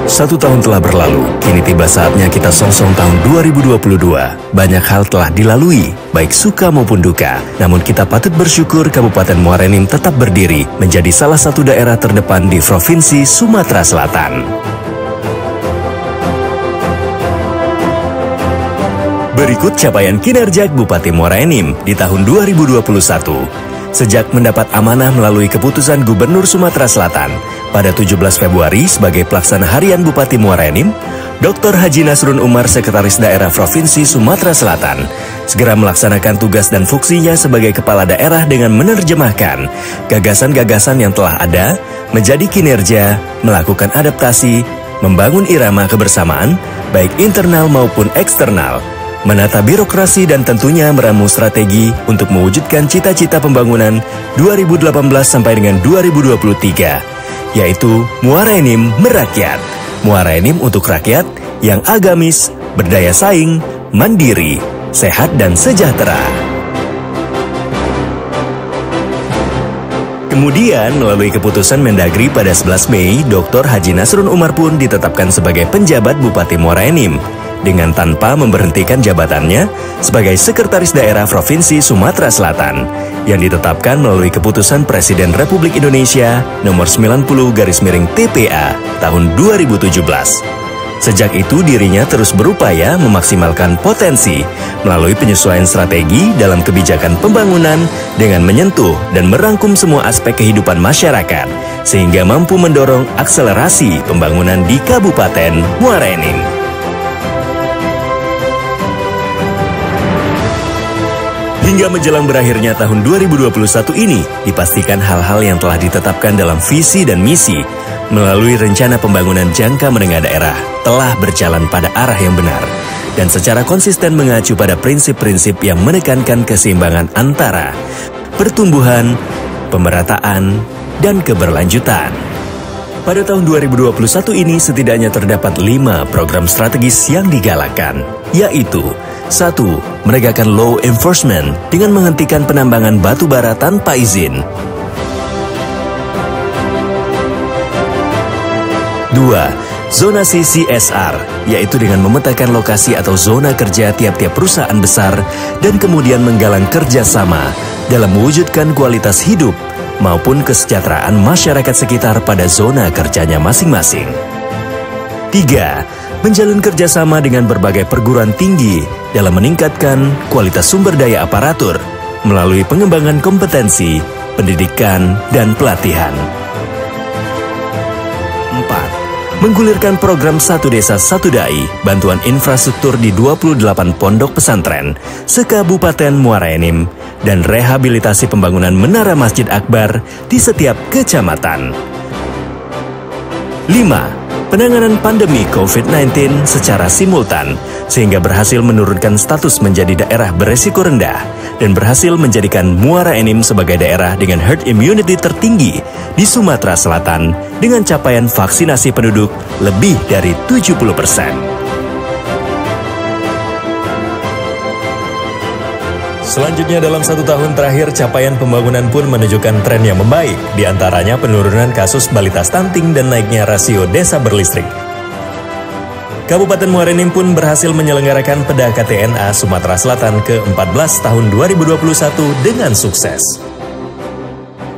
1 tahun telah berlalu, kini tiba saatnya kita songsong tahun 2022. Banyak hal telah dilalui, baik suka maupun duka. Namun kita patut bersyukur Kabupaten Muara Enim tetap berdiri menjadi salah satu daerah terdepan di Provinsi Sumatera Selatan. Berikut capaian kinerja Bupati Muara Enim di tahun 2021. Sejak mendapat amanah melalui keputusan Gubernur Sumatera Selatan pada 17 Februari sebagai pelaksana harian Bupati Muara Enim, Dr. Haji Nasrun Umar, Sekretaris Daerah Provinsi Sumatera Selatan, segera melaksanakan tugas dan fungsinya sebagai kepala daerah dengan menerjemahkan gagasan-gagasan yang telah ada menjadi kinerja, melakukan adaptasi, membangun irama kebersamaan, baik internal maupun eksternal, menata birokrasi dan tentunya meramu strategi untuk mewujudkan cita-cita pembangunan 2018 sampai dengan 2023, yaitu Muara Enim merakyat. Muara Enim untuk rakyat yang agamis, berdaya saing, mandiri, sehat dan sejahtera. Kemudian, melalui keputusan Mendagri pada 11 Mei, Dr. Haji Nasrun Umar pun ditetapkan sebagai penjabat Bupati Muara Enim, dengan tanpa memberhentikan jabatannya sebagai Sekretaris Daerah Provinsi Sumatera Selatan yang ditetapkan melalui keputusan Presiden Republik Indonesia nomor 90/TPA tahun 2017. Sejak itu dirinya terus berupaya memaksimalkan potensi melalui penyesuaian strategi dalam kebijakan pembangunan dengan menyentuh dan merangkum semua aspek kehidupan masyarakat sehingga mampu mendorong akselerasi pembangunan di Kabupaten Muara Enim. Hingga menjelang berakhirnya tahun 2021 ini, dipastikan hal-hal yang telah ditetapkan dalam visi dan misi melalui rencana pembangunan jangka menengah daerah telah berjalan pada arah yang benar dan secara konsisten mengacu pada prinsip-prinsip yang menekankan keseimbangan antara pertumbuhan, pemerataan, dan keberlanjutan. Pada tahun 2021 ini setidaknya terdapat 5 program strategis yang digalakkan, yaitu 1. Menegakkan law enforcement dengan menghentikan penambangan batu bara tanpa izin. 2. Zonasi CSR, yaitu dengan memetakan lokasi atau zona kerja tiap-tiap perusahaan besar dan kemudian menggalang kerjasama dalam mewujudkan kualitas hidup maupun kesejahteraan masyarakat sekitar pada zona kerjanya masing-masing. 3. Menjalin kerjasama dengan berbagai perguruan tinggi dalam meningkatkan kualitas sumber daya aparatur melalui pengembangan kompetensi, pendidikan, dan pelatihan. 4. Menggulirkan program Satu Desa Satu Dai, bantuan infrastruktur di 28 pondok pesantren se-Kabupaten Muara Enim, dan rehabilitasi pembangunan menara Masjid Akbar di setiap kecamatan. 5. Penanganan pandemi COVID-19 secara simultan, sehingga berhasil menurunkan status menjadi daerah beresiko rendah dan berhasil menjadikan Muara Enim sebagai daerah dengan herd immunity tertinggi di Sumatera Selatan dengan capaian vaksinasi penduduk lebih dari 70%. Selanjutnya dalam 1 tahun terakhir, capaian pembangunan pun menunjukkan tren yang membaik, diantaranya penurunan kasus balita stunting dan naiknya rasio desa berlistrik. Kabupaten Muara Enim pun berhasil menyelenggarakan PEDA KTNA Sumatera Selatan ke-14 tahun 2021 dengan sukses.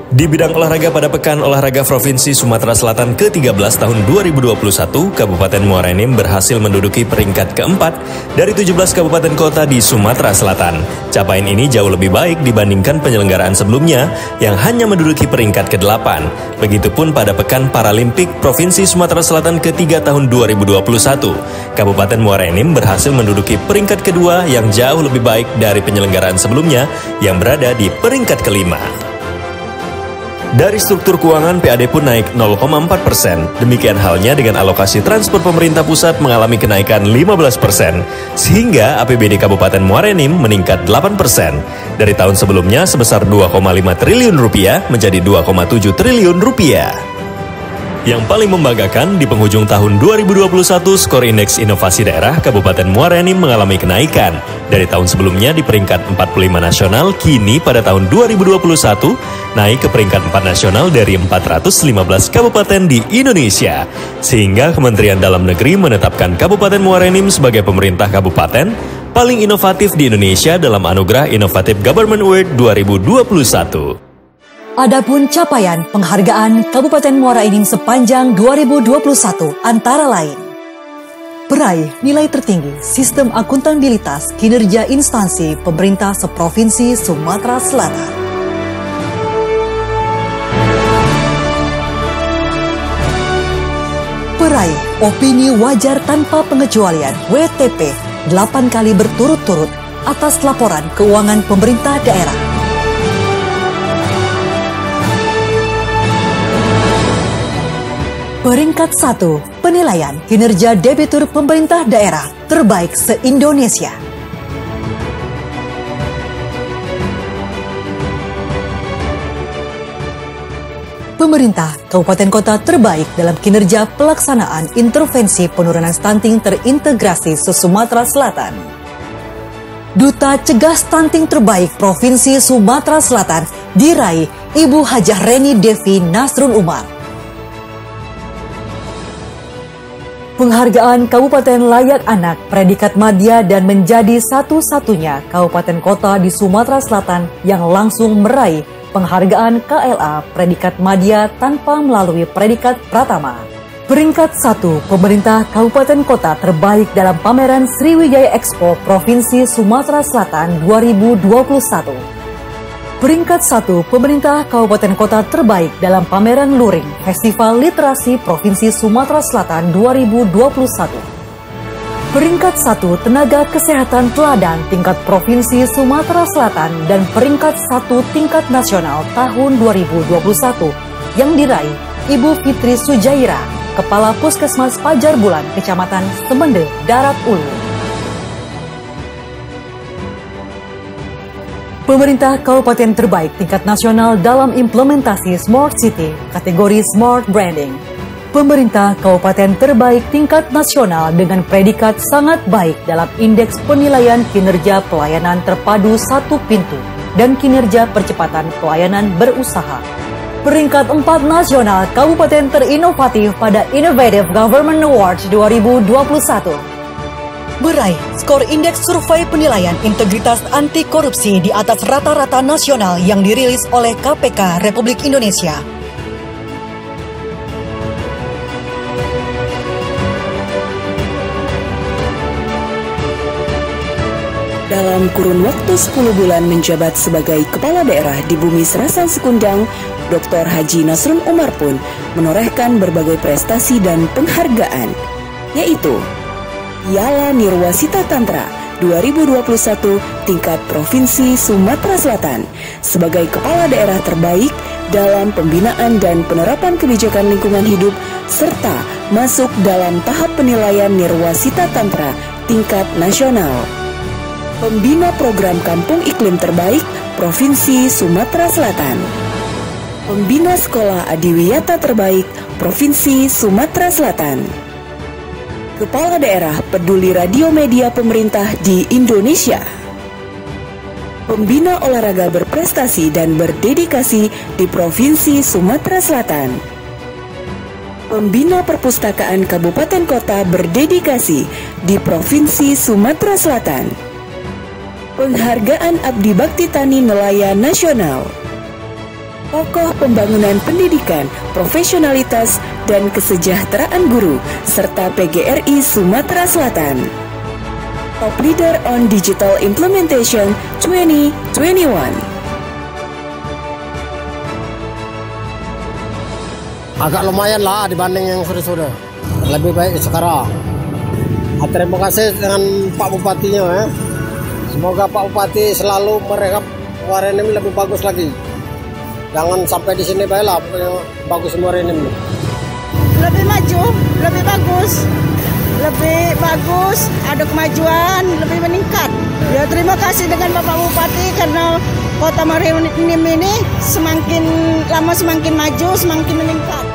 Di bidang olahraga pada Pekan Olahraga Provinsi Sumatera Selatan ke-13 tahun 2021, Kabupaten Muara Enim berhasil menduduki peringkat keempat dari 17 kabupaten kota di Sumatera Selatan. Capaian ini jauh lebih baik dibandingkan penyelenggaraan sebelumnya yang hanya menduduki peringkat ke-8. Begitupun pada Pekan Paralimpik Provinsi Sumatera Selatan ke-3 tahun 2021, Kabupaten Muara Enim berhasil menduduki peringkat kedua yang jauh lebih baik dari penyelenggaraan sebelumnya yang berada di peringkat ke-5. Dari struktur keuangan, PAD pun naik 0,4%. Demikian halnya dengan alokasi transport pemerintah pusat mengalami kenaikan 15%, sehingga APBD Kabupaten Muara Enim meningkat 8%. Dari tahun sebelumnya sebesar 2,5 triliun rupiah menjadi 2,7 triliun rupiah. Yang paling membanggakan, di penghujung tahun 2021, skor indeks inovasi daerah Kabupaten Muara Enim mengalami kenaikan. Dari tahun sebelumnya di peringkat 45 nasional, kini pada tahun 2021 naik ke peringkat 4 nasional dari 415 kabupaten di Indonesia. Sehingga Kementerian Dalam Negeri menetapkan Kabupaten Muara Enim sebagai pemerintah kabupaten paling inovatif di Indonesia dalam Anugerah Innovative Government Award 2021. Adapun capaian penghargaan Kabupaten Muara Enim sepanjang 2021 antara lain: peraih nilai tertinggi Sistem Akuntabilitas Kinerja Instansi Pemerintah Seprovinsi Sumatera Selatan. Peraih opini wajar tanpa pengecualian WTP 8 kali berturut-turut atas laporan keuangan pemerintah daerah. Peringkat 1, penilaian kinerja debitur pemerintah daerah terbaik se-Indonesia. Pemerintah Kabupaten Kota terbaik dalam kinerja pelaksanaan intervensi penurunan stunting terintegrasi se-Sumatera Selatan. Duta Cegah Stunting terbaik Provinsi Sumatera Selatan diraih Ibu Hajah Reni Devi Nasrul Umar. Penghargaan Kabupaten Layak Anak predikat madya dan menjadi satu-satunya kabupaten kota di Sumatera Selatan yang langsung meraih penghargaan KLA predikat madya tanpa melalui predikat pratama. Peringkat 1, pemerintah Kabupaten Kota terbaik dalam pameran Sriwijaya Expo Provinsi Sumatera Selatan 2021. Peringkat 1, pemerintah Kabupaten Kota terbaik dalam pameran Luring Festival Literasi Provinsi Sumatera Selatan 2021. Peringkat 1, tenaga kesehatan teladan tingkat Provinsi Sumatera Selatan dan peringkat 1 tingkat nasional tahun 2021 yang diraih Ibu Fitri Sujaira, Kepala Puskesmas Pajar Bulan, Kecamatan Semende, Darat Ulu. Pemerintah Kabupaten terbaik tingkat nasional dalam implementasi Smart City kategori Smart Branding. Pemerintah Kabupaten terbaik tingkat nasional dengan predikat sangat baik dalam Indeks Penilaian Kinerja Pelayanan Terpadu Satu Pintu dan Kinerja Percepatan Pelayanan Berusaha. Peringkat 4 nasional Kabupaten terinovatif pada Innovative Government Awards 2021. Meraih skor indeks survei penilaian integritas anti korupsi di atas rata-rata nasional yang dirilis oleh KPK Republik Indonesia. Dalam kurun waktu 10 bulan menjabat sebagai Kepala Daerah di Bumi Serasan Sekundang, Dr. Haji Nasrul Umar pun menorehkan berbagai prestasi dan penghargaan, yaitu Piala Nirwasita Tantra 2021 tingkat Provinsi Sumatera Selatan sebagai Kepala Daerah terbaik dalam pembinaan dan penerapan kebijakan lingkungan hidup serta masuk dalam tahap penilaian Nirwasita Tantra tingkat nasional. Pembina Program Kampung Iklim terbaik Provinsi Sumatera Selatan. Pembina Sekolah Adiwiyata terbaik Provinsi Sumatera Selatan. Kepala Daerah Peduli Radio Media Pemerintah di Indonesia. Pembina olahraga berprestasi dan berdedikasi di Provinsi Sumatera Selatan. Pembina Perpustakaan Kabupaten Kota berdedikasi di Provinsi Sumatera Selatan. Penghargaan Abdi Bakti Tani Nelayan Nasional. Tokoh pembangunan pendidikan, profesionalitas, dan kesejahteraan guru, serta PGRI Sumatera Selatan. Top Leader on Digital Implementation 2021. Agak lumayan lah dibanding yang sudah-sudah. Lebih baik sekarang. Terima kasih dengan Pak Bupatinya ya. Semoga Pak Bupati selalu merekap Muara Enim lebih bagus lagi. Jangan sampai di sini baiklah, bagus Muara Enim. Lebih maju, lebih bagus, ada kemajuan, lebih meningkat. Ya terima kasih dengan Bapak Bupati karena Kota Muara Enim ini semakin lama semakin maju, semakin meningkat.